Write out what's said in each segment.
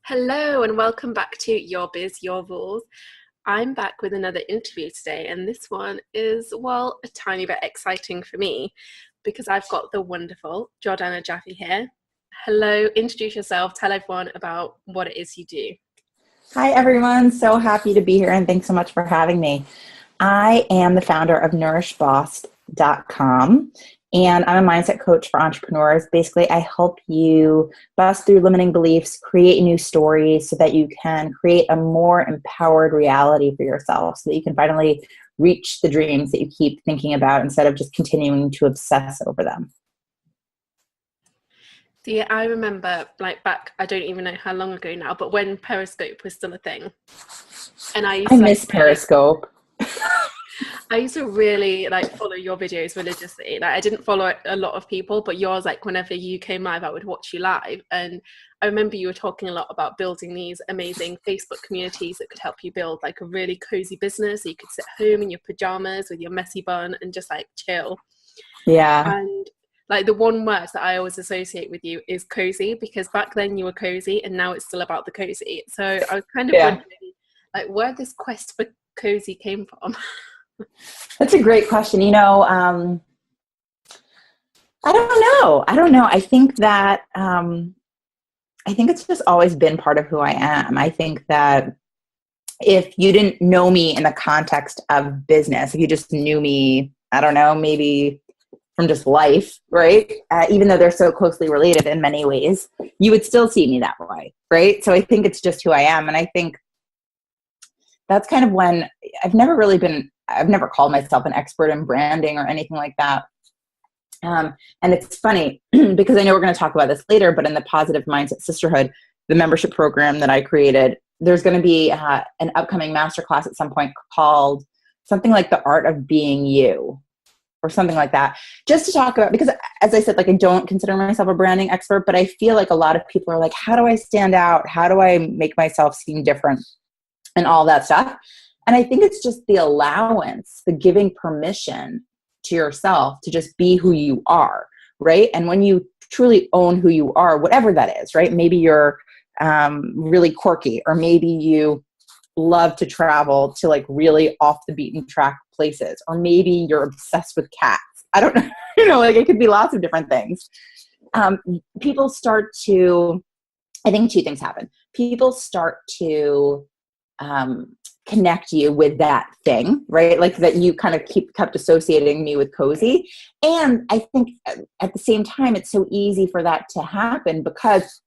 Hello and welcome back to Your Biz, Your Rules. I'm back with another interview today, and this one is, well, a tiny bit exciting for me because I've got the wonderful Jordana Jaffe here. Hello, introduce yourself, tell everyone about what it is you do. Hi, everyone. So happy to be here, and thanks so much for having me. I am the founder of nourishboss.com, and I'm a mindset coach for entrepreneurs. Basically, I help you bust through limiting beliefs, create new stories so that you can create a more empowered reality for yourself, so that you can finally reach the dreams that you keep thinking about instead of just continuing to obsess over them. Yeah, I remember back, I don't even know how long ago now, but when Periscope was still a thing. And I miss Periscope. I used to really follow your videos religiously. I didn't follow a lot of people, but yours, whenever you came live, I would watch you live. And I remember you were talking a lot about building these amazing Facebook communities that could help you build a really cozy business. So you could sit home in your pajamas with your messy bun and just chill. Yeah. And the one word that I always associate with you is cozy, because back then you were cozy and now it's still about the cozy. So I was kind of wondering where this quest for cozy came from. That's a great question. I don't know. I think that, I think it's just always been part of who I am. I think that if you didn't know me in the context of business, if you just knew me, I don't know, maybe from just life, right? Even though they're so closely related in many ways, you would still see me that way, right? So I think it's just who I am. And I think that's kind of when I've never called myself an expert in branding or anything like that. And it's funny because I know we're going to talk about this later, but in the Positive Mindset Sisterhood, the membership program that I created, there's going to be an upcoming masterclass at some point called something like The Art of Being You, or something like that, just to talk about, because as I said, I don't consider myself a branding expert, but I feel like a lot of people are how do I stand out? How do I make myself seem different? And all that stuff. And I think it's just the allowance, the giving permission to yourself to just be who you are, right? And when you truly own who you are, whatever that is, right? Maybe you're really quirky, or maybe you love to travel to really off the beaten track places, or maybe you're obsessed with cats. I don't know, it could be lots of different things. People start to, I think two things happen. People start to connect you with that thing, right? That you kind of kept associating me with cozy. And I think at the same time, it's so easy for that to happen because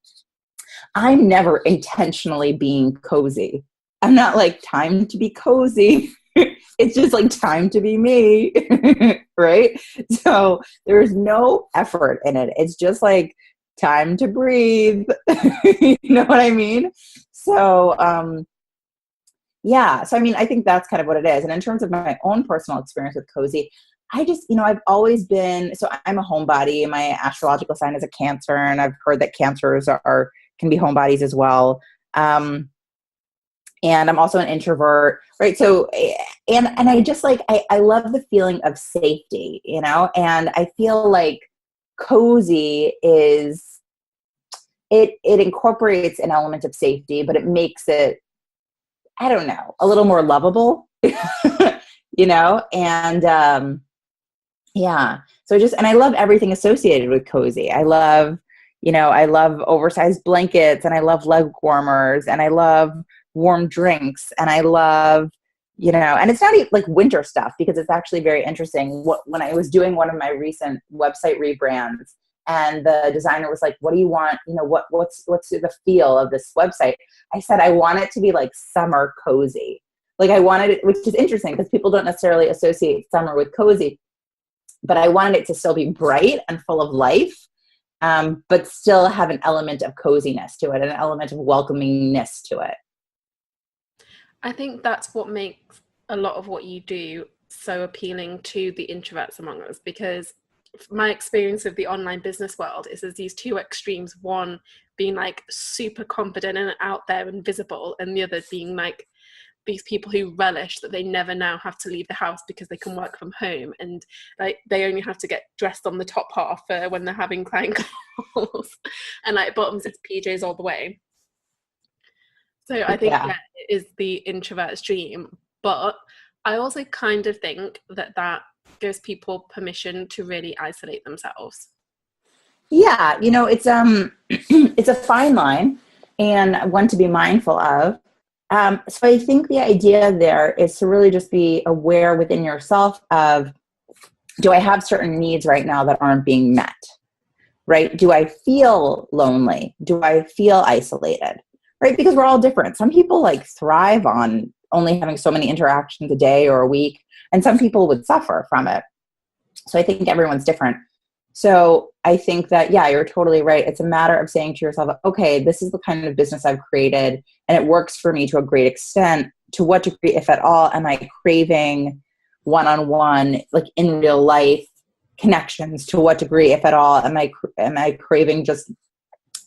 I'm never intentionally being cozy. I'm not time to be cozy. It's just time to be me, right? So there's no effort in it. It's just time to breathe. You know what I mean? So, yeah. So, I think that's kind of what it is. And in terms of my own personal experience with cozy, I just, I've always been, so I'm a homebody. My astrological sign is a Cancer, and I've heard that Cancers can be homebodies as well. And I'm also an introvert, right? So, and I just I love the feeling of safety, and I feel cozy is, it incorporates an element of safety, but it makes it, I don't know, a little more lovable, and, yeah. So and I love everything associated with cozy. I love oversized blankets, and I love leg warmers, and I love warm drinks, and I love, and it's not even winter stuff, because it's actually very interesting. When I was doing one of my recent website rebrands, and the designer was like, what do you want? What's the feel of this website? I said, I want it to be summer cozy. I wanted it, which is interesting because people don't necessarily associate summer with cozy, but I wanted it to still be bright and full of life, but still have an element of coziness to it, an element of welcomingness to it. I think that's what makes a lot of what you do so appealing to the introverts among us, because my experience of the online business world is there's these two extremes, one being super confident and out there and visible, and the other being these people who relish that they never now have to leave the house because they can work from home, and they only have to get dressed on the top half when they're having client calls, and bottoms, it's PJs all the way. So I think, Yeah. yeah, it is the introvert's dream. But I also kind of think that that gives people permission to really isolate themselves. Yeah, it's it's a fine line and one to be mindful of. So I think the idea there is to really just be aware within yourself of, do I have certain needs right now that aren't being met? Right? Do I feel lonely? Do I feel isolated? Right? Because we're all different. Some people like thrive on only having so many interactions a day or a week, and some people would suffer from it. So I think everyone's different. So I think that, yeah, you're totally right. It's a matter of saying to yourself, okay, this is the kind of business I've created and it works for me to a great extent. To what degree, if at all, am I craving one-on-one, like in real life connections? To what degree, if at all, am I craving just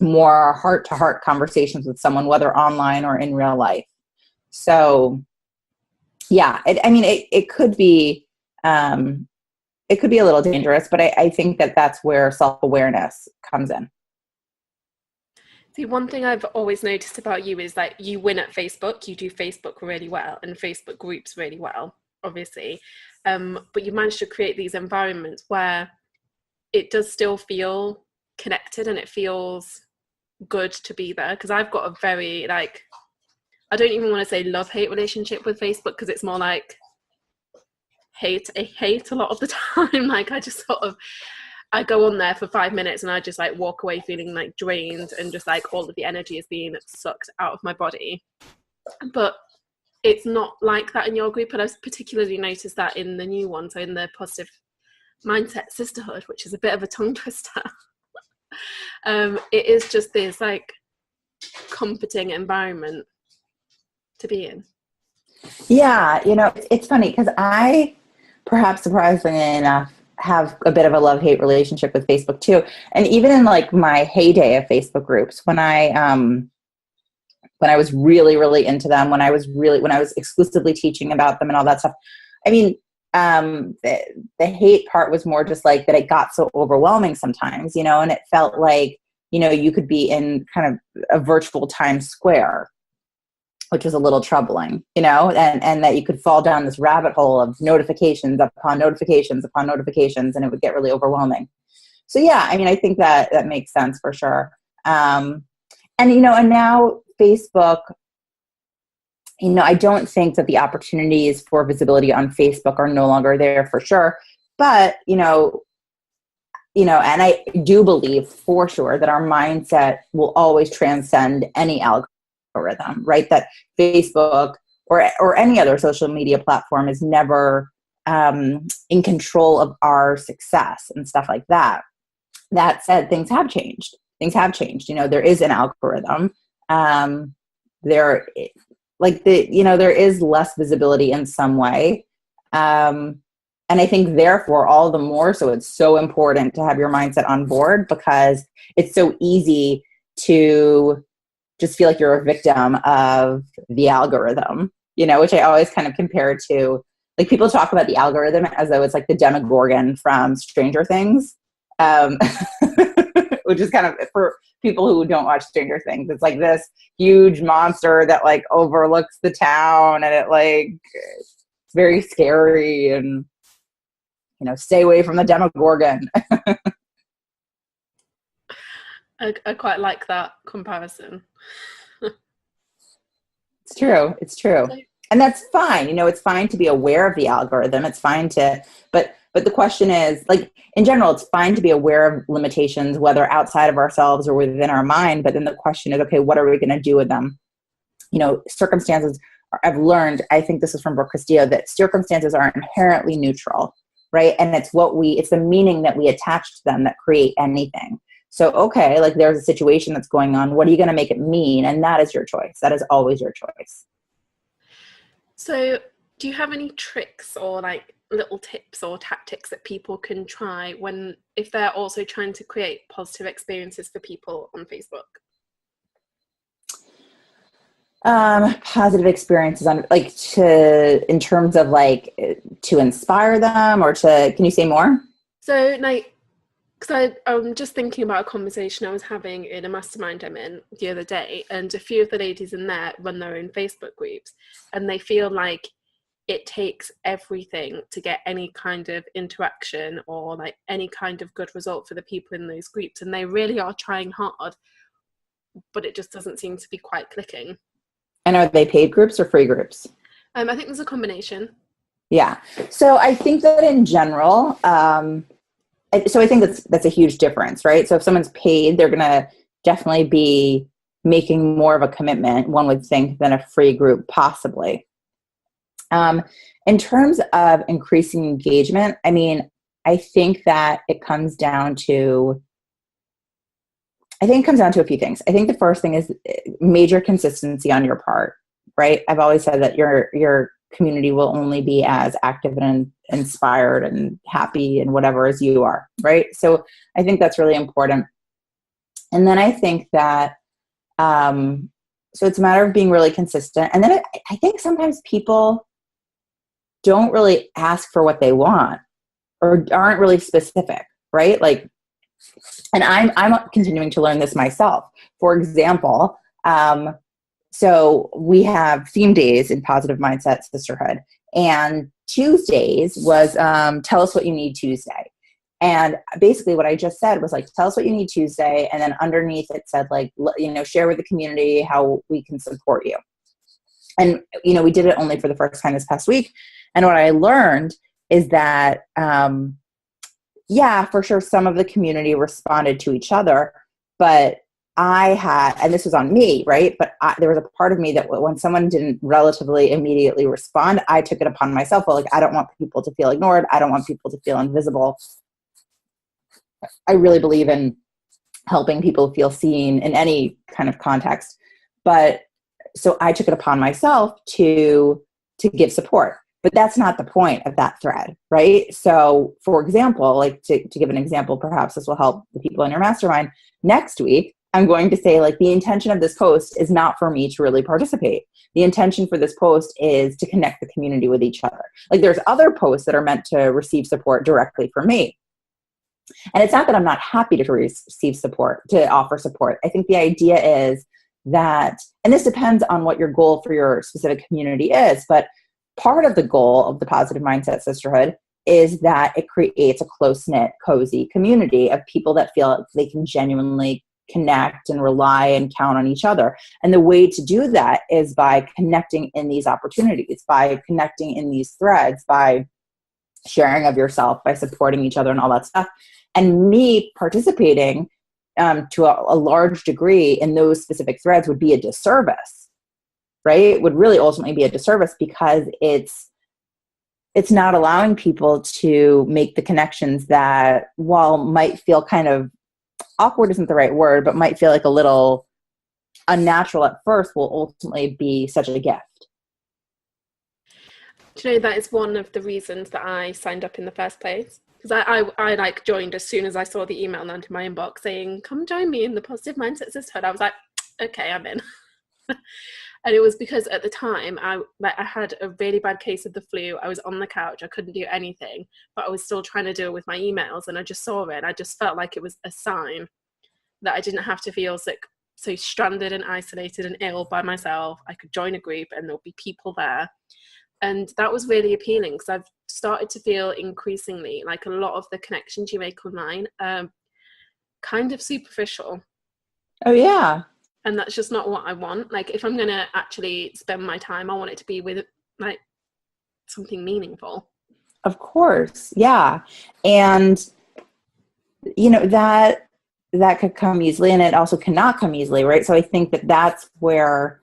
more heart-to-heart conversations with someone, whether online or in real life? So yeah, it could be, it could be a little dangerous, but I think that that's where self-awareness comes in. See, one thing I've always noticed about you is that you win at Facebook. You do Facebook really well and Facebook groups really well, obviously. But you managed to create these environments where it does still feel connected and it feels good to be there. Because I've got a very, like, I don't even want to say love-hate relationship with Facebook, because it's more like I hate a lot of the time. Like, I go on there for 5 minutes and I just like walk away feeling like drained and just like all of the energy is being sucked out of my body. But it's not like that in your group, and I've particularly noticed that in the new one, so in the Positive Mindset Sisterhood, which is a bit of a tongue twister. It is just this like comforting environment to be in. Yeah, it's funny because I, perhaps surprisingly enough, have a bit of a love-hate relationship with Facebook too. And even in like my heyday of Facebook groups, when I was really, really into them, when I was exclusively teaching about them and all that stuff, I mean, the hate part was more just like that it got so overwhelming sometimes, and it felt like, you could be in kind of a virtual Times Square, which was a little troubling, and that you could fall down this rabbit hole of notifications upon notifications upon notifications, and it would get really overwhelming. So yeah, I think that makes sense for sure. And now Facebook, I don't think that the opportunities for visibility on Facebook are no longer there for sure, but and I do believe for sure that our mindset will always transcend any algorithm, right? That Facebook or any other social media platform is never in control of our success and stuff like that. That said, things have changed. There is an algorithm. There is less visibility in some way. And I think therefore all the more so it's so important to have your mindset on board, because it's so easy to just feel like you're a victim of the algorithm, which I always kind of compare to, like, people talk about the algorithm as though it's like the Demogorgon from Stranger Things, which is kind of, for people who don't watch Stranger Things, it's like this huge monster that like overlooks the town, and it's very scary, and stay away from the Demogorgon. I quite like that comparison. It's true. And that's fine. It's fine to be aware of the algorithm. It's fine to, but the question is, like, in general, it's fine to be aware of limitations, whether outside of ourselves or within our mind. But then the question is, okay, what are we going to do with them? Circumstances, I've learned, I think this is from Brooke Castillo, that circumstances are inherently neutral, right? And it's the meaning that we attach to them that create anything. So, okay, like, there's a situation that's going on. What are you going to make it mean? And that is your choice. That is always your choice. So do you have any tricks or like little tips or tactics that people can try if they're also trying to create positive experiences for people on Facebook? Positive experiences in terms of like to inspire them, or can you say more? So like, Because I'm just thinking about a conversation I was having in a mastermind I'm in the other day, and a few of the ladies in there run their own Facebook groups, and they feel like it takes everything to get any kind of interaction or like any kind of good result for the people in those groups, and they really are trying hard, but it just doesn't seem to be quite clicking. And are they paid groups or free groups? I think there's a combination. Yeah. So I think that in general, so I think that's a huge difference, right? So if someone's paid, they're going to definitely be making more of a commitment, one would think, than a free group possibly. In terms of increasing engagement, I mean, I think that it comes down to a few things. I think the first thing is major consistency on your part, right? I've always said that your community will only be as active and inspired and happy and whatever as you are, right? So I think that's really important. And then I think that, so it's a matter of being really consistent. And then I think sometimes people don't really ask for what they want or aren't really specific, right? Like, and I'm continuing to learn this myself. For example, so we have theme days in Positive Mindset Sisterhood, and Tuesdays was tell us what you need Tuesday. And basically what I just said was like, tell us what you need Tuesday. And then underneath it said like, share with the community how we can support you. And, we did it only for the first time this past week. And what I learned is that, yeah, for sure, some of the community responded to each other, but and this was on me, right? But there was a part of me that when someone didn't relatively immediately respond, I took it upon myself. Well, like, I don't want people to feel ignored. I don't want people to feel invisible. I really believe in helping people feel seen in any kind of context. But so I took it upon myself to give support. But that's not the point of that thread, right? So for example, like to give an example, perhaps this will help the people in your mastermind. Next week, I'm going to say like the intention of this post is not for me to really participate. The intention for this post is to connect the community with each other. Like there's other posts that are meant to receive support directly from me. And it's not that I'm not happy to receive support, to offer support. I think the idea is that, and this depends on what your goal for your specific community is, but part of the goal of the Positive Mindset Sisterhood is that it creates a close-knit, cozy community of people that feel like they can genuinely connect and rely and count on each other. And the way to do that is by connecting in these opportunities, by connecting in these threads, by sharing of yourself, by supporting each other and all that stuff. And me participating to a large degree in those specific threads would be a disservice, right? It would really ultimately be a disservice because it's not allowing people to make the connections that, while might feel kind of awkward isn't the right word, but might feel like a little unnatural at first, will ultimately be such a gift. Do you know, that is one of the reasons that I signed up in the first place. Because I like joined as soon as I saw the email land in my inbox saying, come join me in the Positive Mindset Sisterhood. I was like, okay, I'm in. And it was because at the time I had a really bad case of the flu. I was on the couch. I couldn't do anything, but I was still trying to deal with my emails, and I just saw it. And I just felt like it was a sign that I didn't have to feel so stranded and isolated and ill by myself. I could join a group and there'll be people there. And that was really appealing because I've started to feel increasingly like a lot of the connections you make online kind of superficial. Oh, yeah. And that's just not what I want. Like, if I'm going to actually spend my time, I want it to be with like something meaningful. Of course. Yeah. And, that could come easily, and it also cannot come easily, right? So I think that's where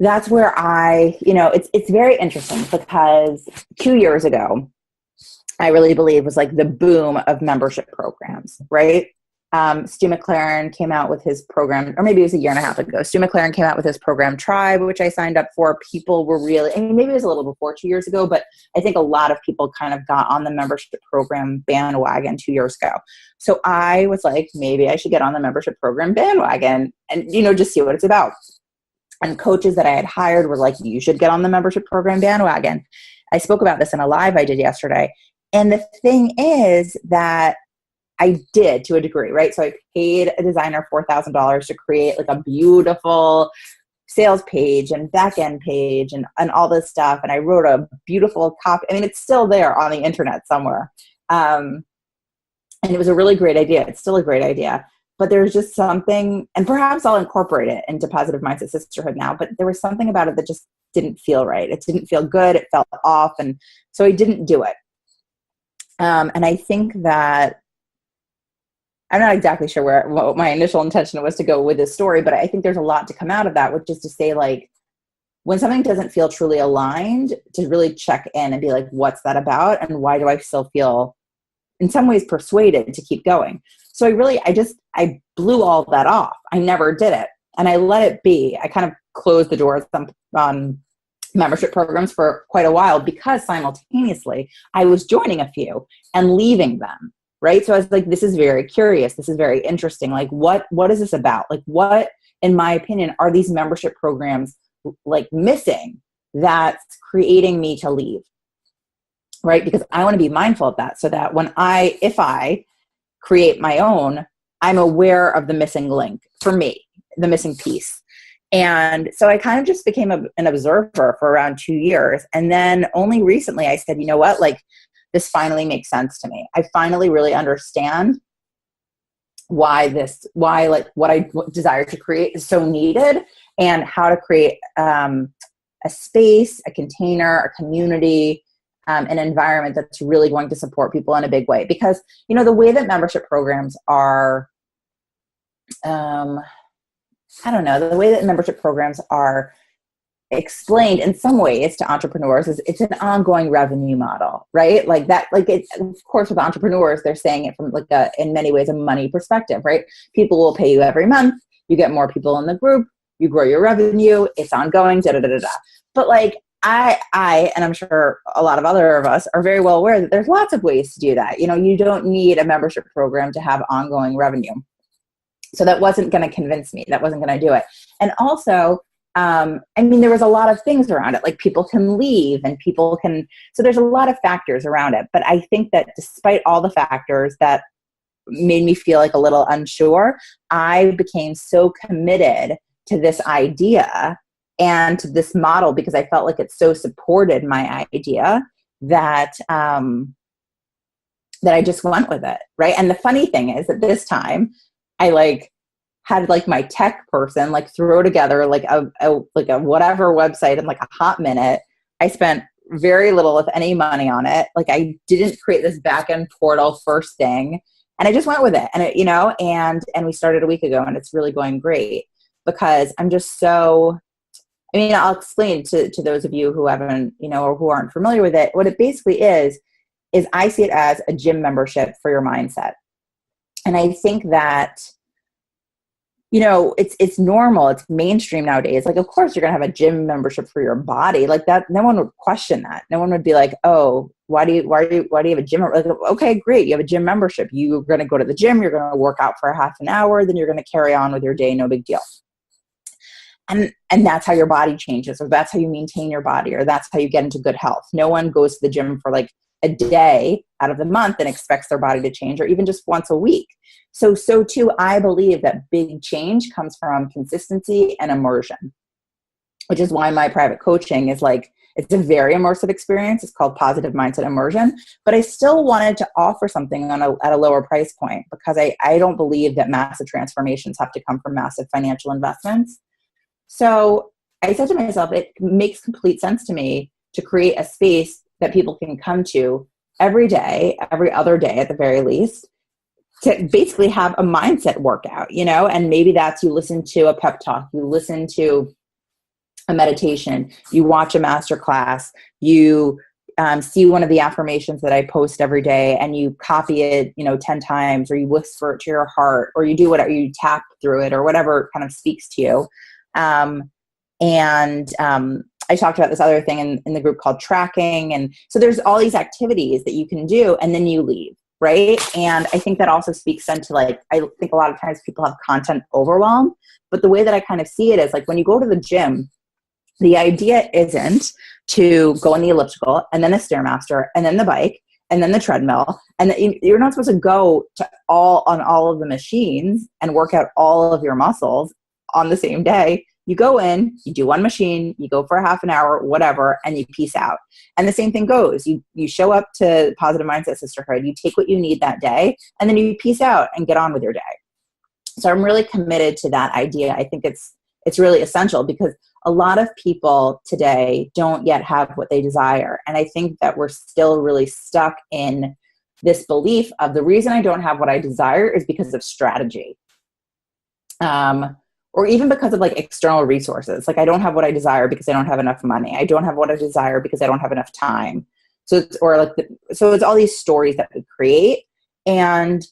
I, it's very interesting because 2 years ago, I really believe was like the boom of membership programs, right? Stu McLaren came out with his program, or maybe it was a year and a half ago. Stu McLaren came out with his program Tribe, which I signed up for. People were really, maybe it was a little before 2 years ago, but I think a lot of people kind of got on the membership program bandwagon 2 years ago. So I was like, maybe I should get on the membership program bandwagon and, just see what it's about. And coaches that I had hired were like, you should get on the membership program bandwagon. I spoke about this in a live I did yesterday. And the thing is that I did to a degree, right? So I paid a designer $4,000 to create like a beautiful sales page and back end page and all this stuff. And I wrote a beautiful copy. I mean, it's still there on the internet somewhere. And it was a really great idea. It's still a great idea. But there's just something, and perhaps I'll incorporate it into Positive Mindset Sisterhood now, but there was something about it that just didn't feel right. It didn't feel good. It felt off. And so I didn't do it. And I think that, I'm not exactly sure what my initial intention was to go with this story, but I think there's a lot to come out of that, which is to say, like, when something doesn't feel truly aligned, to really check in and be like, what's that about? And why do I still feel in some ways persuaded to keep going? So I blew all that off. I never did it. And I let it be. I kind of closed the doors on membership programs for quite a while because simultaneously I was joining a few and leaving them. Right. So I was like, this is very curious. This is very interesting. Like, what is this about? Like, what, in my opinion, are these membership programs like missing that's creating me to leave? Right. Because I want to be mindful of that so that if I create my own, I'm aware of the missing link for me, the missing piece. And so I kind of just became an observer for around 2 years. And then only recently I said, you know what, like, this finally makes sense to me. I finally really understand why like what I desire to create is so needed, and how to create a space, a container, a community, an environment that's really going to support people in a big way. Because, you know, the way that membership programs are, the way that membership programs are explained in some ways to entrepreneurs is it's an ongoing revenue model, right? Like that, like it, of course, with entrepreneurs, they're saying it from like in many ways, a money perspective, right? People will pay you every month. You get more people in the group, you grow your revenue, it's ongoing, da, da, da, da, da. But like I, and I'm sure a lot of other of us are very well aware that there's lots of ways to do that. You know, you don't need a membership program to have ongoing revenue. So that wasn't going to convince me. That wasn't going to do it. And also, there was a lot of things around it, like people can leave and so there's a lot of factors around it. But I think that despite all the factors that made me feel like a little unsure, I became so committed to this idea and to this model because I felt like it so supported my idea that, that I just went with it. Right. And the funny thing is that this time I had my tech person throw together a whatever website in a hot minute. I spent very little, if any, money on it. I didn't create this back end portal first thing, and I just went with it. And it, and we started a week ago, and it's really going great because I'm just so. I'll explain to those of you who haven't, or who aren't familiar with it. What it basically is I see it as a gym membership for your mindset. And I think that, it's normal. It's mainstream nowadays. Of course you're going to have a gym membership for your body that. No one would question that. No one would be like, oh, why do you have a gym? Okay, great. You have a gym membership. You're going to go to the gym. You're going to work out for a half an hour. Then you're going to carry on with your day. No big deal. And that's how your body changes, or that's how you maintain your body, or that's how you get into good health. No one goes to the gym for a day out of the month and expects their body to change, or even just once a week. So too, I believe that big change comes from consistency and immersion, which is why my private coaching is it's a very immersive experience. It's called Positive Mindset Immersion, but I still wanted to offer something at a lower price point because I don't believe that massive transformations have to come from massive financial investments. So I said to myself, it makes complete sense to me to create a space that people can come to every day, every other day at the very least, to basically have a mindset workout, and maybe that's you listen to a pep talk, you listen to a meditation, you watch a master class, you see one of the affirmations that I post every day and you copy it, 10 times, or you whisper it to your heart, or you do whatever, you tap through it, or whatever kind of speaks to you. I talked about this other thing in the group called tracking. And so there's all these activities that you can do and then you leave. Right. And I think that also speaks into I think a lot of times people have content overwhelm, but the way that I kind of see it is when you go to the gym, the idea isn't to go on the elliptical and then the Stairmaster and then the bike and then the treadmill. And you're not supposed to go to all of the machines and work out all of your muscles on the same day. You go in, you do one machine, you go for a half an hour, whatever, and you peace out. And the same thing goes. You show up to Positive Mindset Sisterhood, you take what you need that day, and then you peace out and get on with your day. So I'm really committed to that idea. I think it's really essential because a lot of people today don't yet have what they desire. And I think that we're still really stuck in this belief of the reason I don't have what I desire is because of strategy. Or even because of like external resources. Like I don't have what I desire because I don't have enough money. I don't have what I desire because I don't have enough time. So it's all these stories that we create. And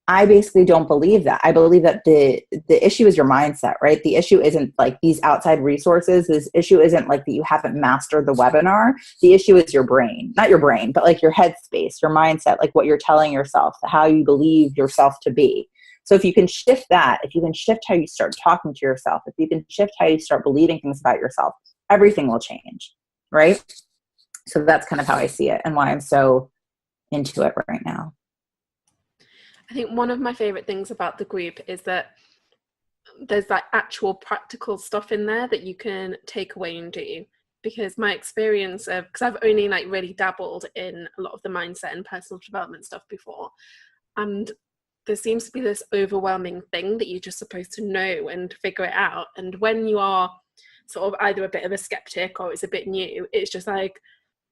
I basically don't believe that. I believe that the issue is your mindset, right? The issue isn't like these outside resources. This issue isn't like that you haven't mastered the webinar. The issue is your brain, not your brain, but like your headspace, your mindset, like what you're telling yourself, how you believe yourself to be. So if you can shift that, if you can shift how you start talking to yourself, if you can shift how you start believing things about yourself, everything will change, right? So that's kind of how I see it and why I'm so into it right now. I think one of my favorite things about the group is that there's like actual practical stuff in there that you can take away and do. Because my experience of, because I've only like really dabbled in a lot of the mindset and personal development stuff before, and there seems to be this overwhelming thing that you're just supposed to know and figure it out. And when you are sort of either a bit of a skeptic or it's a bit new, it's just like,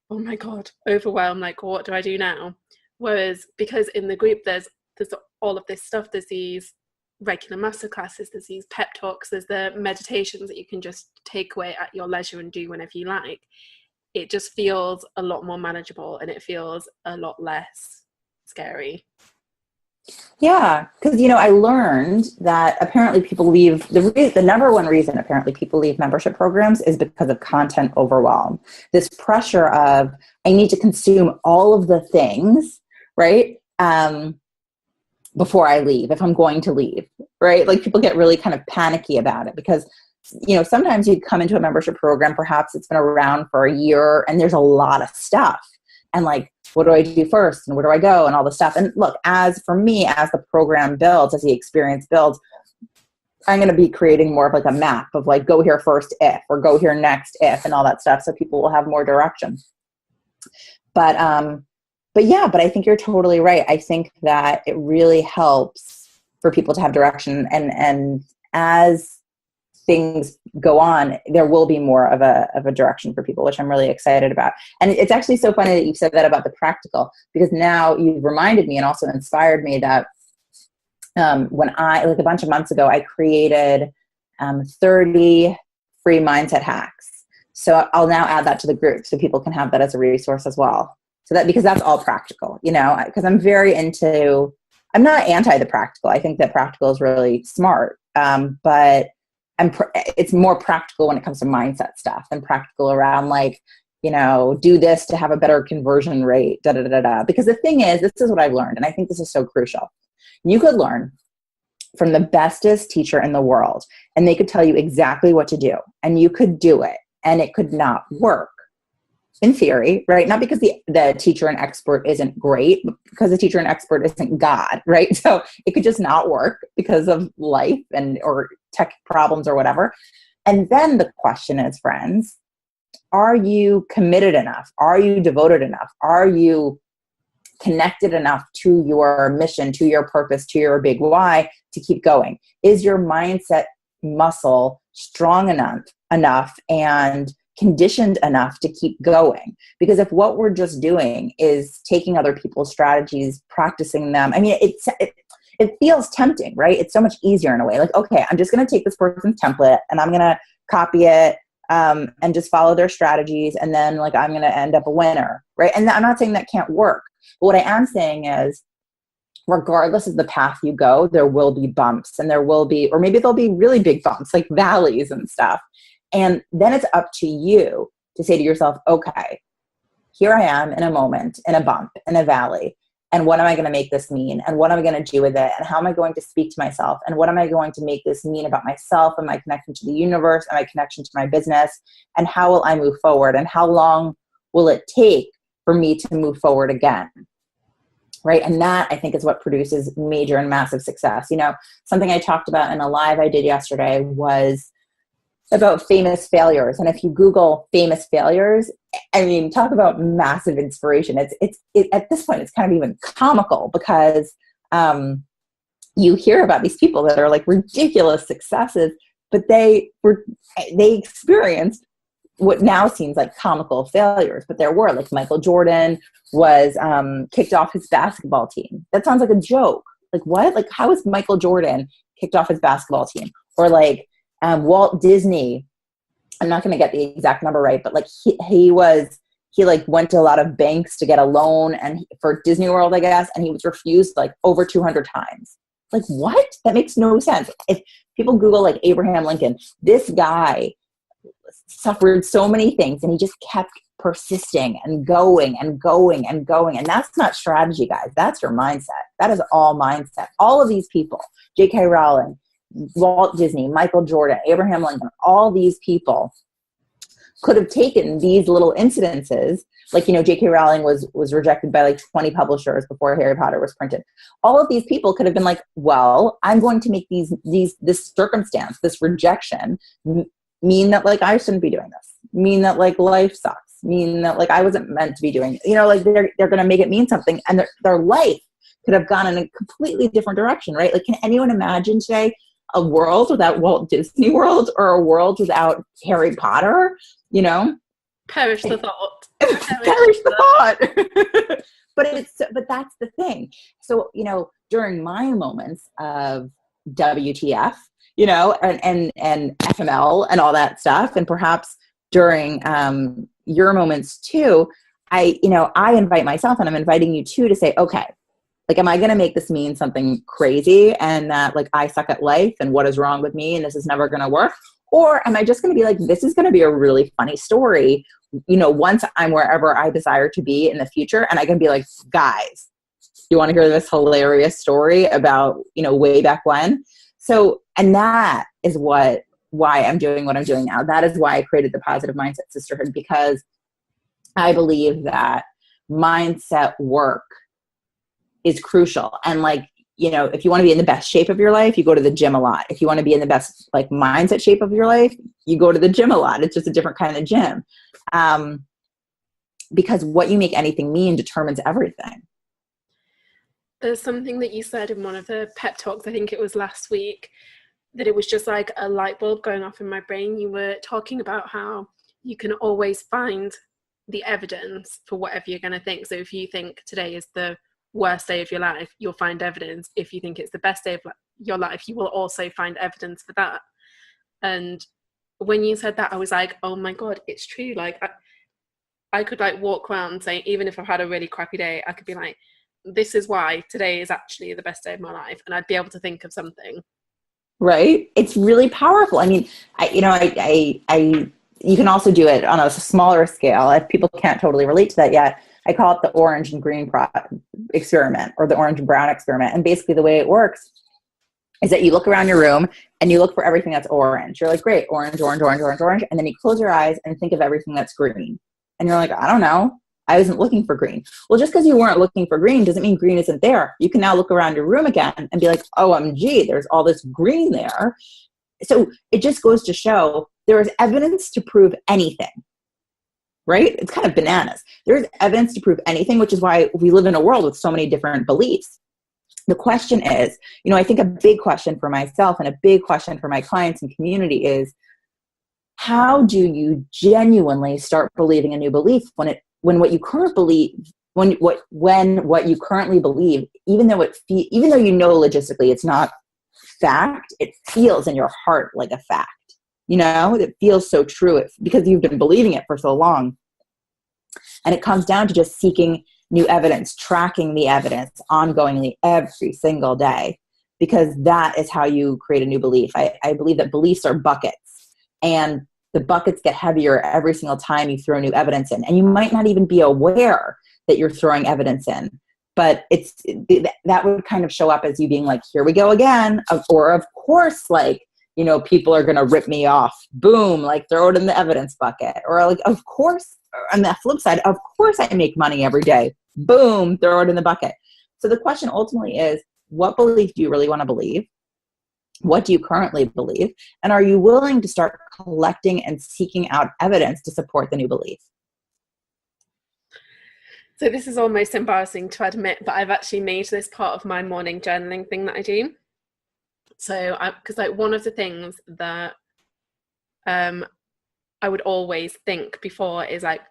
oh my God, overwhelmed. Like, what do I do now? Whereas because in the group, there's all of this stuff. There's these regular masterclasses, there's these pep talks, there's the meditations that you can just take away at your leisure and do whenever you like. It just feels a lot more manageable and it feels a lot less scary. Yeah, because, I learned that apparently people leave, the number one reason apparently people leave membership programs is because of content overwhelm. This pressure of, I need to consume all of the things, right, before I leave, if I'm going to leave, right? Like people get really kind of panicky about it because, sometimes you come into a membership program, perhaps it's been around for a year and there's a lot of stuff. And like, what do I do first? And where do I go? And all this stuff. And look, as for me, as the program builds, as the experience builds, I'm going to be creating more of like a map of like, go here first if, or go here next if, and all that stuff. So people will have more direction. But I think you're totally right. I think that it really helps for people to have direction. And as things go on, there will be more of a direction for people, which I'm really excited about. And it's actually so funny that you said that about the practical, because now you've reminded me and also inspired me that when like a bunch of months ago, I created 30 free mindset hacks. So I'll now add that to the group so people can have that as a resource as well. So that, because that's all practical, because I'm not anti the practical. I think that practical is really smart. But it's more practical when it comes to mindset stuff than practical around like, do this to have a better conversion rate, Because the thing is, this is what I've learned, and I think this is so crucial. You could learn from the bestest teacher in the world, and they could tell you exactly what to do, and you could do it, and it could not work. In theory, right? Not because the teacher and expert isn't great, but because the teacher and expert isn't God, right? So it could just not work because of life or tech problems or whatever. And then the question is, friends, are you committed enough? Are you devoted enough? Are you connected enough to your mission, to your purpose, to your big why to keep going? Is your mindset muscle strong enough and conditioned enough to keep going? Because if what we're just doing is taking other people's strategies, practicing them, I mean, it feels tempting, right? It's so much easier in a way. Like, okay, I'm just going to take this person's template and I'm going to copy it and just follow their strategies. And then like, I'm going to end up a winner, right? And I'm not saying that can't work. But what I am saying is, regardless of the path you go, there will be bumps and or maybe there'll be really big bumps, like valleys and stuff. And then it's up to you to say to yourself, okay, here I am in a moment, in a bump, in a valley. And what am I going to make this mean? And what am I going to do with it? And how am I going to speak to myself? And what am I going to make this mean about myself and my connection to the universe and my connection to my business? And how will I move forward? And how long will it take for me to move forward again. Right. And that, I think, is what produces major and massive success. You know, something I talked about in a live I did yesterday was about famous failures. And if you Google famous failures, I mean, talk about massive inspiration. It's at this point, it's kind of even comical because you hear about these people that are like ridiculous successes, but they experienced what now seems like comical failures, but there were, like, Michael Jordan was kicked off his basketball team. That sounds like a joke. Like, what? Like, how is Michael Jordan kicked off his basketball team? Or like Walt Disney, I'm not going to get the exact number right, but like he like went to a lot of banks to get a loan and for Disney World, I guess, and he was refused like over 200 times. Like, what? That makes no sense. If people Google like Abraham Lincoln, this guy suffered so many things and he just kept persisting and going and going and going. And that's not strategy, guys. That's your mindset. That is all mindset. All of these people, J.K. Rowling, Walt Disney, Michael Jordan, Abraham Lincoln, all these people could have taken these little incidences. Like, you know, J.K. Rowling was rejected by like 20 publishers before Harry Potter was printed. All of these people could have been like, well, I'm going to make this circumstance, this rejection mean that like I shouldn't be doing this, mean that like life sucks, mean that like I wasn't meant to be doing it. You know, like they're going to make it mean something, and their life could have gone in a completely different direction, right? Like, can anyone imagine today a world without Walt Disney World or a world without Harry Potter? You know, perish the thought. Perish the thought. But that's the thing. So, you know, during my moments of WTF, you know, and FML and all that stuff, and perhaps during your moments too, I invite myself, and I'm inviting you too, to say, okay, like, am I going to make this mean something crazy and that like I suck at life and what is wrong with me and this is never going to work? Or am I just going to be like, this is going to be a really funny story, you know, once I'm wherever I desire to be in the future, and I can be like, guys, you want to hear this hilarious story about, you know, way back when? So, and that is why I'm doing what I'm doing now. That is why I created the Positive Mindset Sisterhood, because I believe that mindset work is crucial. And like, you know, if you want to be in the best shape of your life, you go to the gym a lot. If you want to be in the best like mindset shape of your life, you go to the gym a lot. It's just a different kind of gym. Because what you make anything mean determines everything. There's something that you said in one of the pep talks, I think it was last week, that it was just like a light bulb going off in my brain. You were talking about how you can always find the evidence for whatever you're going to think. So if you think today is the worst day of your life, you'll find evidence. If you think it's the best day of your life, you will also find evidence for that. And when you said that, I was like, oh my God, it's true. Like I could like walk around saying, even if I've had a really crappy day, I could be like, this is why today is actually the best day of my life. And I'd be able to think of something. Right? It's really powerful. I mean, you can also do it on a smaller scale. If people can't totally relate to that yet, I call it the orange and green experiment, or the orange and brown experiment. And basically the way it works is that you look around your room and you look for everything that's orange. You're like, great, orange, orange, orange, orange, orange. And then you close your eyes and think of everything that's green. And you're like, I don't know. I wasn't looking for green. Well, just because you weren't looking for green doesn't mean green isn't there. You can now look around your room again and be like, OMG, there's all this green there. So it just goes to show there is evidence to prove anything, right? It's kind of bananas. There's evidence to prove anything, which is why we live in a world with so many different beliefs. The question is, you know, I think a big question for myself and a big question for my clients and community is, how do you genuinely start believing a new belief when what you currently believe, even though you know logistically it's not fact, it feels in your heart like a fact. You know, it feels so true because you've been believing it for so long. And it comes down to just seeking new evidence, tracking the evidence ongoingly every single day, because that is how you create a new belief. I believe that beliefs are buckets, and the buckets get heavier every single time you throw new evidence in. And you might not even be aware that you're throwing evidence in, but that would kind of show up as you being like, here we go again. Or of course, like, you know, people are going to rip me off. Boom, like throw it in the evidence bucket. Or like, of course on the flip side, of course I make money every day. Boom, throw it in the bucket. So the question ultimately is, what belief do you really want to believe? What do you currently believe? And are you willing to start collecting and seeking out evidence to support the new belief? So this is almost embarrassing to admit, but I've actually made this part of my morning journaling thing that I do. So, because like one of the things that I would always think before is like,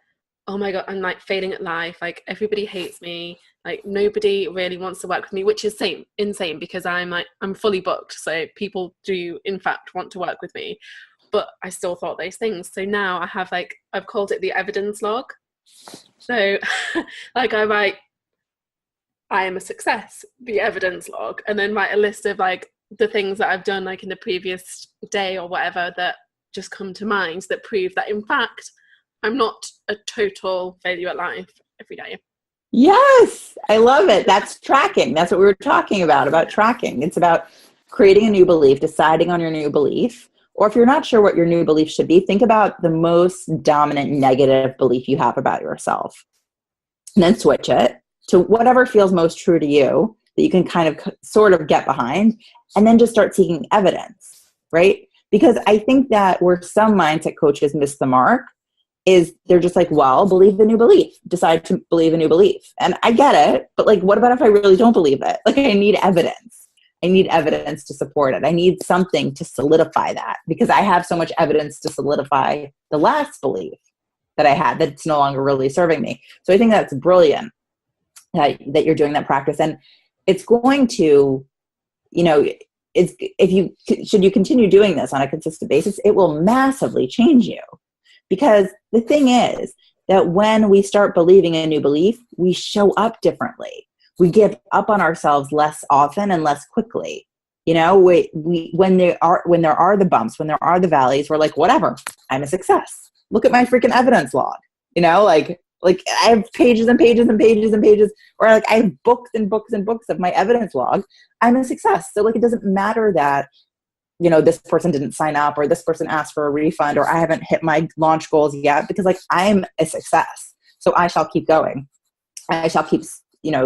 oh my God, I'm like failing at life. Like everybody hates me. Like nobody really wants to work with me, which is insane because I'm fully booked. So people do in fact want to work with me, but I still thought those things. So now I have I've called it the evidence log. So like I write, I am a success, the evidence log, and then write a list of like the things that I've done like in the previous day or whatever that just come to mind that prove that in fact I'm not a total failure at life every day. Yes, I love it. That's tracking. That's what we were talking about tracking. It's about creating a new belief, deciding on your new belief. Or if you're not sure what your new belief should be, think about the most dominant negative belief you have about yourself. And then switch it to whatever feels most true to you that you can kind of sort of get behind, and then just start seeking evidence, right? Because I think that where some mindset coaches miss the mark is they're just like, well, believe the new belief, decide to believe a new belief. And I get it, but like, what about if I really don't believe it? Like I need evidence. I need evidence to support it. I need something to solidify that because I have so much evidence to solidify the last belief that I had that's no longer really serving me. So I think that's brilliant that you're doing that practice. And it's going to, should you continue doing this on a consistent basis, it will massively change you. Because the thing is that when we start believing a new belief, we show up differently. We give up on ourselves less often and less quickly. When there are the bumps, when there are the valleys, we're like, whatever, I'm a success. Look at my freaking evidence log. Like I have pages and pages and pages and pages, or like I have books and books and books of my evidence log. I'm a success. So like it doesn't matter that this person didn't sign up or this person asked for a refund or I haven't hit my launch goals yet because like I'm a success. So I shall keep going. I shall keep,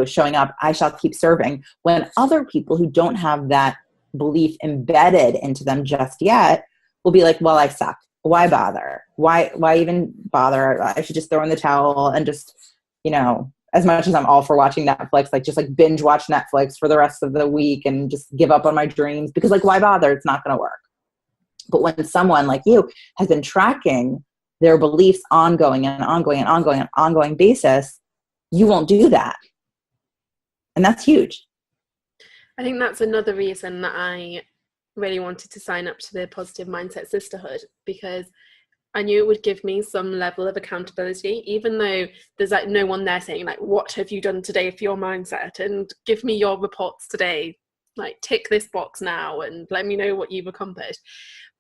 showing up. I shall keep serving when other people who don't have that belief embedded into them just yet will be like, well, I suck. Why bother? Why even bother? I should just throw in the towel and just, as much as I'm all for watching Netflix, like just like binge watch Netflix for the rest of the week and just give up on my dreams because like, why bother? It's not going to work. But when someone like you has been tracking their beliefs ongoing basis, you won't do that. And that's huge. I think that's another reason that I really wanted to sign up to the Positive Mindset Sisterhood, because I knew it would give me some level of accountability, even though there's like no one there saying like, what have you done today for your mindset and give me your reports today, like tick this box now and let me know what you've accomplished.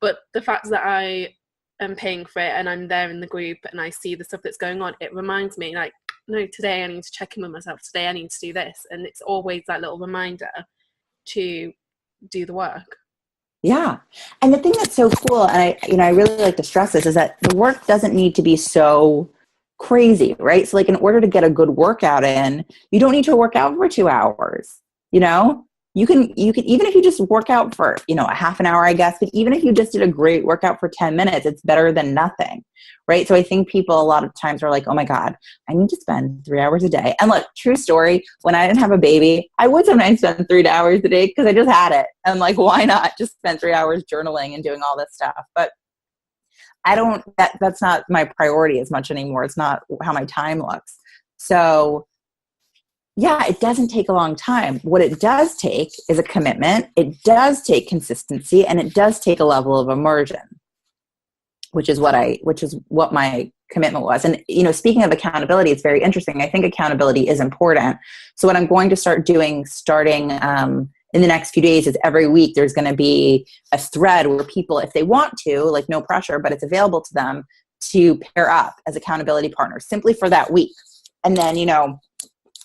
But the fact that I am paying for it and I'm there in the group and I see the stuff that's going on, it reminds me like, no, today I need to check in with myself, today I need to do this. And it's always that little reminder to do the work. Yeah. And the thing that's so cool, and I really like to stress this, is that the work doesn't need to be so crazy, right? So like in order to get a good workout in, you don't need to work out for 2 hours, you can, even if you just work out for, a half an hour, I guess, but even if you just did a great workout for 10 minutes, it's better than nothing, right? So I think people a lot of times are like, oh my God, I need to spend 3 hours a day. And look, true story, when I didn't have a baby, I would sometimes spend 3 hours a day because I just had it. And like, why not just spend 3 hours journaling and doing all this stuff? But that's not my priority as much anymore. It's not how my time looks. So yeah, it doesn't take a long time. What it does take is a commitment. It does take consistency, and it does take a level of immersion, which is what my commitment was. And, speaking of accountability, it's very interesting. I think accountability is important. So what I'm going to start doing starting in the next few days is every week there's going to be a thread where people, if they want to, like no pressure, but it's available to them to pair up as accountability partners simply for that week. And then,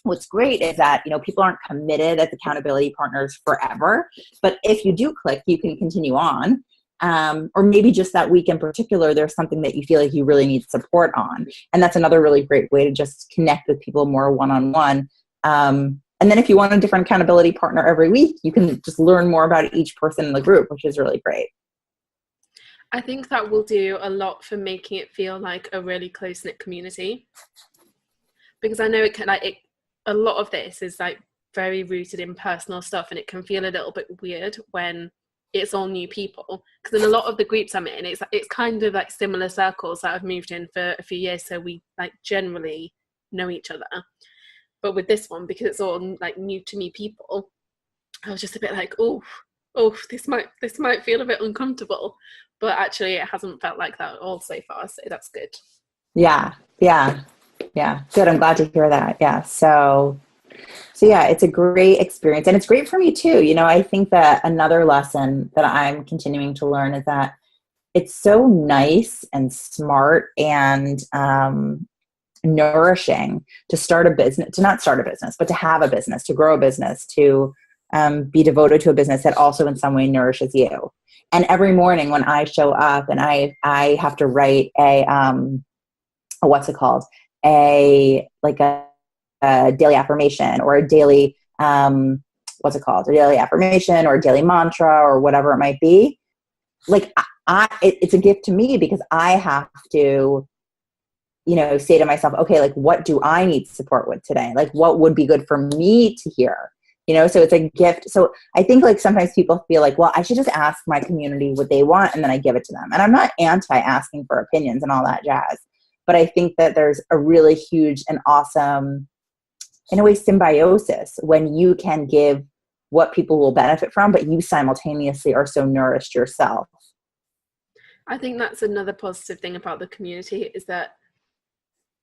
what's great is that, people aren't committed as accountability partners forever, but if you do click, you can continue on. or maybe just that week in particular, there's something that you feel like you really need support on. And that's another really great way to just connect with people more one-on-one. And then if you want a different accountability partner every week, you can just learn more about each person in the group, which is really great. I think that will do a lot for making it feel like a really close-knit community. Because I know it can, like, a lot of this is like very rooted in personal stuff, and it can feel a little bit weird when it's all new people. Because in a lot of the groups I'm in, it's kind of like similar circles that I've moved in for a few years, so we like generally know each other. But with this one, because it's all like new to me people, I was just a bit like, oh, this might feel a bit uncomfortable. But actually, it hasn't felt like that at all so far, so that's good. Yeah. Good. I'm glad to hear that. Yeah. So yeah, it's a great experience, and it's great for me too. You know, I think that another lesson that I'm continuing to learn is that it's so nice and smart and nourishing to start a business, to not start a business, but to have a business, to grow a business, to be devoted to a business that also in some way nourishes you. And every morning when I show up and I have to write a what's it called? A daily affirmation or a daily, what's it called? A daily affirmation or a daily mantra or whatever it might be. Like it's a gift to me because I have to, you know, say to myself, okay, like what do I need support with today? Like what would be good for me to hear? You know, so it's a gift. So I think like sometimes people feel like, well, I should just ask my community what they want and then I give it to them. And I'm not anti asking for opinions and all that jazz. But I think that there's a really huge and awesome, in a way, symbiosis when you can give what people will benefit from, but you simultaneously are so nourished yourself. I think that's another positive thing about the community is that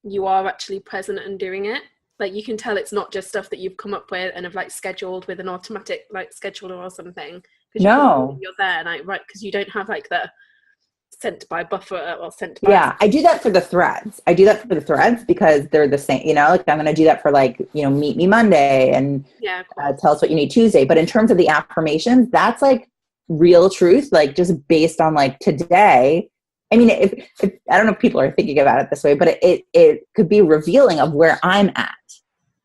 you are actually present and doing it. Like you can tell it's not just stuff that you've come up with and have like scheduled with an automatic like scheduler or something. No. You're there, like, right, because you don't have like the sent by buffer or sent by. Yeah, I do that for the threads. Because they're the same, you know, like I'm going to do that for like, you know, meet me Monday and tell us what you need Tuesday. But in terms of the affirmations, that's like real truth, like just based on like today. I mean, if I don't know if people are thinking about it this way, but it could be revealing of where I'm at,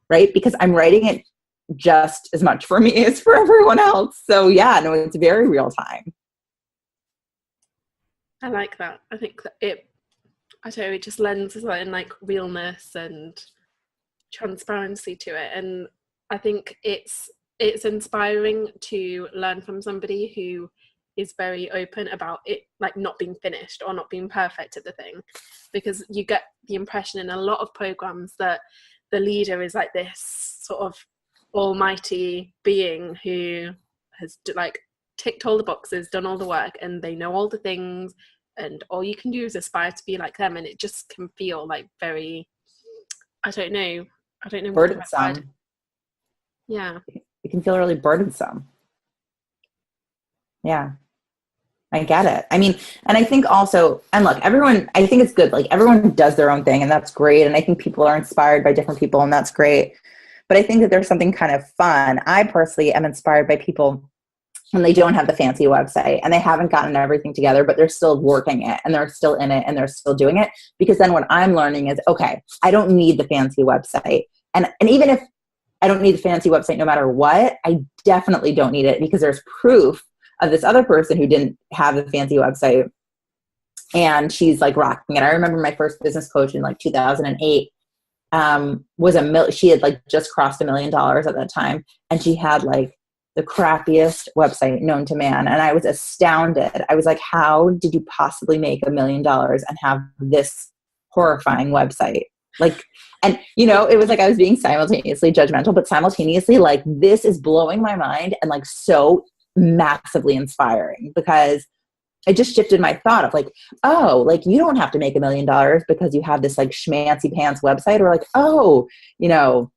right? Because I'm writing it just as much for me as for everyone else. So yeah, no, it's very real time. I like that. I think that it just lends a certain like realness and transparency to it. And I think it's inspiring to learn from somebody who is very open about it, like not being finished or not being perfect at the thing, because you get the impression in a lot of programs that the leader is like this sort of almighty being who has like ticked all the boxes, done all the work, and they know all the things, and all you can do is aspire to be like them. And it just can feel like very, I don't know burdensome. Yeah, it can feel really burdensome. Yeah, I get it. I mean, and I think also, and look, I think it's good. Like everyone does their own thing and that's great. And I think people are inspired by different people and that's great. But I think that there's something kind of fun. I personally am inspired by people when they don't have the fancy website and they haven't gotten everything together, but they're still working it and they're still in it and they're still doing it. Because then what I'm learning is, okay, I don't need the fancy website. And even if I don't need the fancy website no matter what, I definitely don't need it because there's proof of this other person who didn't have the fancy website and she's like rocking it. I remember my first business coach in like 2008 she had like just crossed $1 million at that time. And she had like the crappiest website known to man. And I was astounded. I was like, how did you possibly make $1 million and have this horrifying website? Like, and you know, it was like I was being simultaneously judgmental, but simultaneously like, this is blowing my mind and like so massively inspiring because it just shifted my thought of like, oh, like you don't have to make $1 million because you have this like schmancy pants website, or like, oh, you know,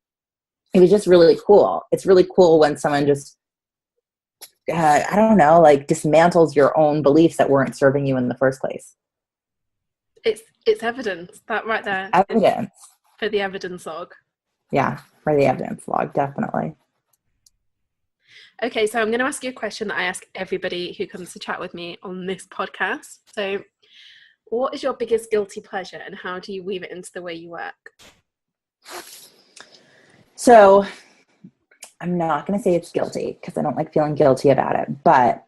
it was just really cool. It's really cool when someone just, I don't know, like dismantles your own beliefs that weren't serving you in the first place. It's evidence, that right there. Evidence. For the evidence log. Yeah, for the evidence log, definitely. Okay, so I'm going to ask you a question that I ask everybody who comes to chat with me on this podcast. So, what is your biggest guilty pleasure and how do you weave it into the way you work? So I'm not going to say it's guilty because I don't like feeling guilty about it, but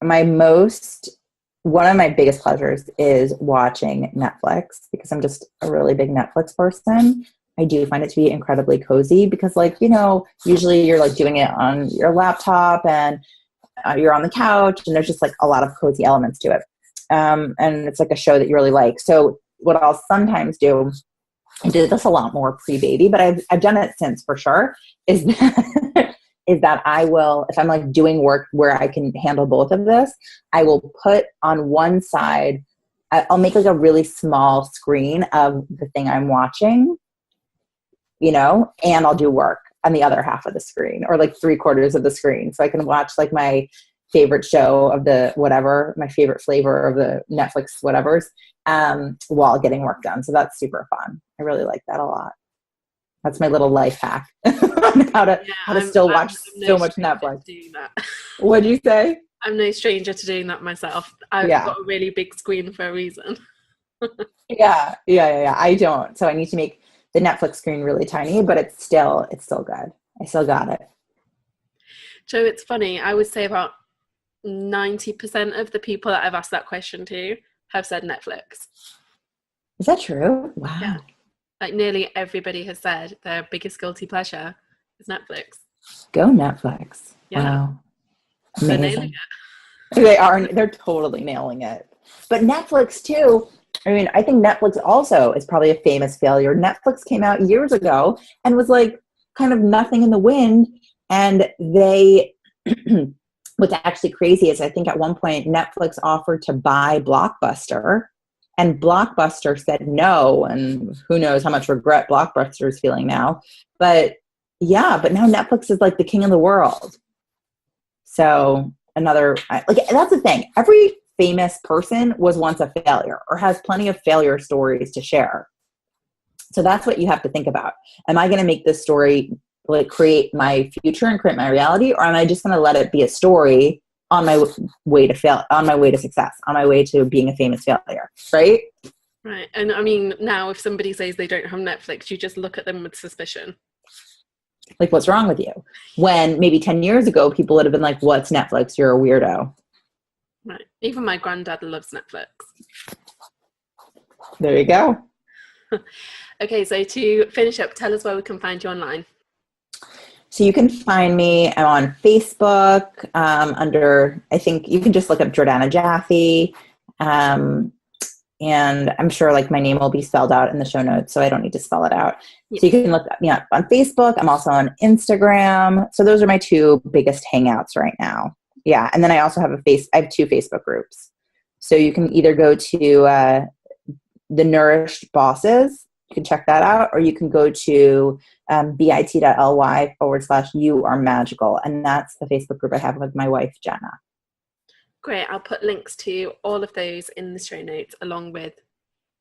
one of my biggest pleasures is watching Netflix because I'm just a really big Netflix person. I do find it to be incredibly cozy because, like, you know, usually you're like doing it on your laptop and you're on the couch and there's just like a lot of cozy elements to it. And it's like a show that you really like. So what I'll sometimes do, I did this a lot more pre-baby, but I've done it since for sure, is that, is that I will, if I'm like doing work where I can handle both of this, I will put on one side, I'll make like a really small screen of the thing I'm watching, you know, and I'll do work on the other half of the screen or like 3/4 of the screen. So I can watch like my favorite show of the whatever, my favorite flavor of the Netflix whatevers, while getting work done. So that's super fun. I really like that a lot. That's my little life hack on how to still watch so much Netflix. What'd you say? I'm no stranger to doing that myself. I've got a really big screen for a reason. Yeah. I don't. So I need to make the Netflix screen really tiny, but it's still good. I still got it. So it's funny. I would say about 90% of the people that I've asked that question to have said Netflix. Is that true? Wow. Yeah. Like nearly everybody has said their biggest guilty pleasure is Netflix. Go Netflix. Yeah. Wow. Amazing. They're nailing it. They're totally nailing it. But Netflix too, I mean, I think Netflix also is probably a famous failure. Netflix came out years ago and was like kind of nothing in the wind. And they, what's actually crazy is I think at one point Netflix offered to buy Blockbuster and Blockbuster said no. And who knows how much regret Blockbuster is feeling now. But now Netflix is like the king of the world. So that's the thing. Every famous person was once a failure or has plenty of failure stories to share. So that's what you have to think about. Am I going to make this story like create my future and create my reality, or am I just going to let it be a story on my way to success, on my way to being a famous failure, right? Right. And I mean, now if somebody says they don't have Netflix, you just look at them with suspicion. Like, what's wrong with you? When maybe 10 years ago, people would have been like, what's Netflix? You're a weirdo. Right. Even my granddad loves Netflix. There you go. Okay, so to finish up, tell us where we can find you online. So you can find me, I'm on Facebook I think you can just look up Jordana Jaffe. And I'm sure like my name will be spelled out in the show notes, so I don't need to spell it out. Yeah. So you can look me up on Facebook. I'm also on Instagram. So those are my two biggest hangouts right now. Yeah. And then I also have I have 2 Facebook groups. So you can either go to the Nourished Bosses. You can check that out, or you can go to bit.ly/you are magical. And that's the Facebook group I have with my wife, Jenna. Great. I'll put links to all of those in the show notes, along with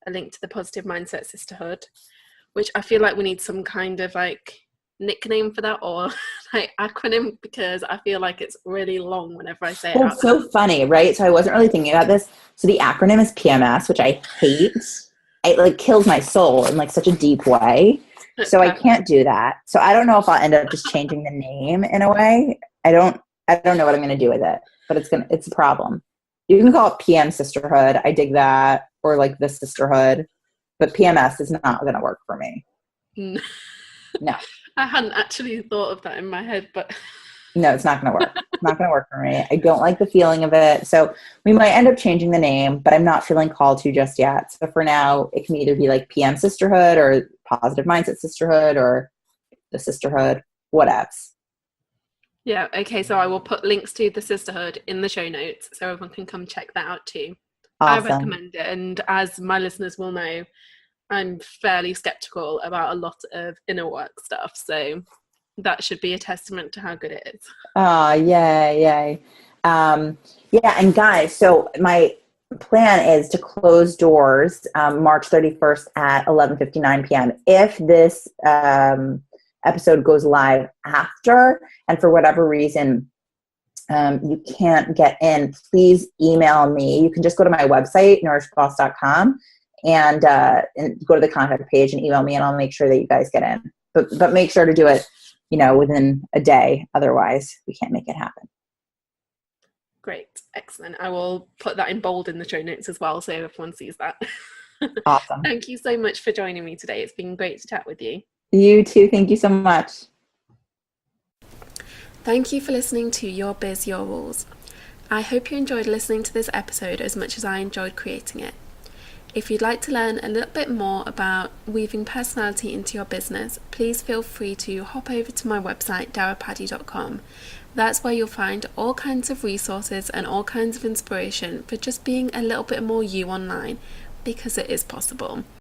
a link to the Positive Mindset Sisterhood, which I feel like we need some kind of like nickname for that or like acronym, because I feel like it's really long whenever I say it. Well, it's so funny, right? So I wasn't really thinking about this. So the acronym is PMS, which I hate. It like kills my soul in like such a deep way. So I can't do that. So I don't know if I'll end up just changing the name in a way. I don't know what I'm going to do with it, but it's a problem. You can call it PM Sisterhood. I dig that. Or like the Sisterhood, but PMS is not going to work for me. No. I hadn't actually thought of that in my head, but no, it's not going to work. It's not going to work for me. I don't like the feeling of it. So we might end up changing the name, but I'm not feeling called to just yet. So for now, it can either be like PM Sisterhood or Positive Mindset Sisterhood or the Sisterhood, whatevs. Yeah, okay, so I will put links to the Sisterhood in the show notes so everyone can come check that out too. Awesome. I recommend it, and as my listeners will know, I'm fairly skeptical about a lot of inner work stuff, so that should be a testament to how good it is. Oh, yay. Yeah, and guys, so my plan is to close doors March 31st at 11:59 p.m. If this episode goes live after, and for whatever reason, you can't get in, please email me. You can just go to my website, nourishboss.com, and go to the contact page and email me, and I'll make sure that you guys get in. But make sure to do it, within a day. Otherwise, we can't make it happen. Great. Excellent. I will put that in bold in the show notes as well, so everyone sees that. Awesome. Thank you so much for joining me today. It's been great to chat with you. You too. Thank you so much. Thank you for listening to Your Biz, Your Rules. I hope you enjoyed listening to this episode as much as I enjoyed creating it. If you'd like to learn a little bit more about weaving personality into your business, please feel free to hop over to my website, darapaddy.com. That's where you'll find all kinds of resources and all kinds of inspiration for just being a little bit more you online, because it is possible.